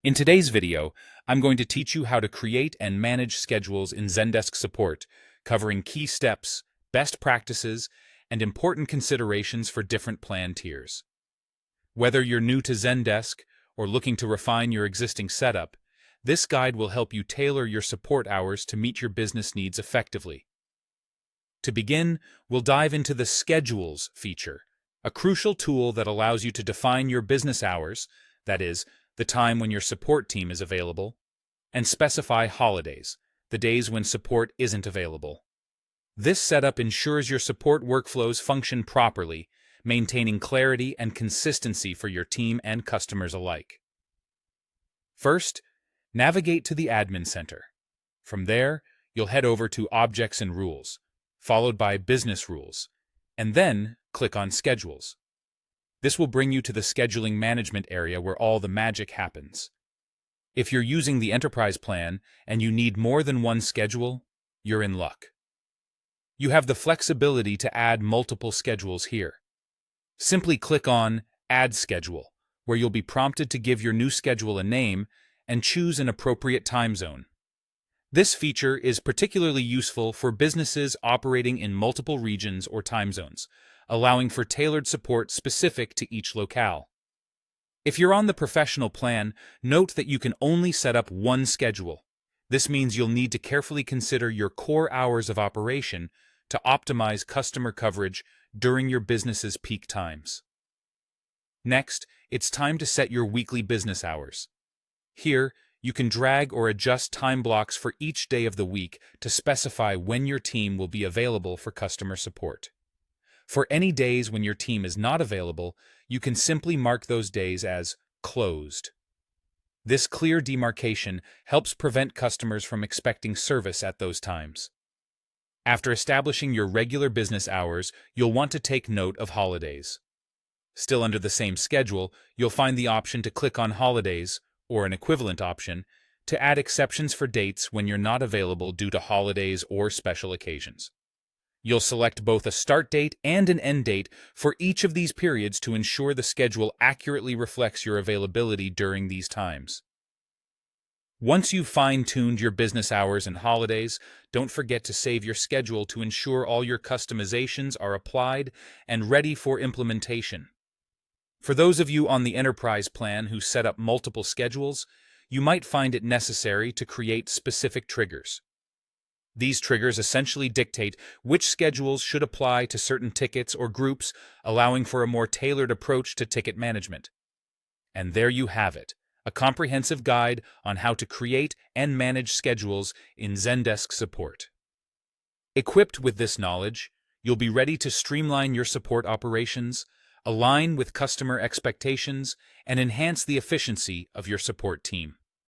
In today's video, I'm going to teach you how to create and manage schedules in Zendesk Support, covering key steps, best practices, and important considerations for different plan tiers. Whether you're new to Zendesk or looking to refine your existing setup, this guide will help you tailor your support hours to meet your business needs effectively. To begin, we'll dive into the Schedules feature, a crucial tool that allows you to define your business hours, that is, the time when your support team is available, and specify holidays, the days when support isn't available. This setup ensures your support workflows function properly, maintaining clarity and consistency for your team and customers alike. First, navigate to the Admin Center. From there, you'll head over to Objects and Rules, followed by Business Rules, and then click on Schedules. This will bring you to the scheduling management area where all the magic happens. If you're using the Enterprise plan and you need more than one schedule, you're in luck. You have the flexibility to add multiple schedules here. Simply click on Add Schedule, where you'll be prompted to give your new schedule a name and choose an appropriate time zone. This feature is particularly useful for businesses operating in multiple regions or time zones, allowing for tailored support specific to each locale. If you're on the professional plan, note that you can only set up one schedule. This means you'll need to carefully consider your core hours of operation to optimize customer coverage during your business's peak times. Next, it's time to set your weekly business hours. Here, you can drag or adjust time blocks for each day of the week to specify when your team will be available for customer support. For any days when your team is not available, you can simply mark those days as closed. This clear demarcation helps prevent customers from expecting service at those times. After establishing your regular business hours, you'll want to take note of holidays. Still under the same schedule, you'll find the option to click on Holidays, or an equivalent option, to add exceptions for dates when you're not available due to holidays or special occasions. You'll select both a start date and an end date for each of these periods to ensure the schedule accurately reflects your availability during these times. Once you've fine-tuned your business hours and holidays, don't forget to save your schedule to ensure all your customizations are applied and ready for implementation. For those of you on the Enterprise plan who set up multiple schedules, you might find it necessary to create specific triggers. These triggers essentially dictate which schedules should apply to certain tickets or groups, allowing for a more tailored approach to ticket management. And there you have it, a comprehensive guide on how to create and manage schedules in Zendesk Support. Equipped with this knowledge, you'll be ready to streamline your support operations, align with customer expectations, and enhance the efficiency of your support team.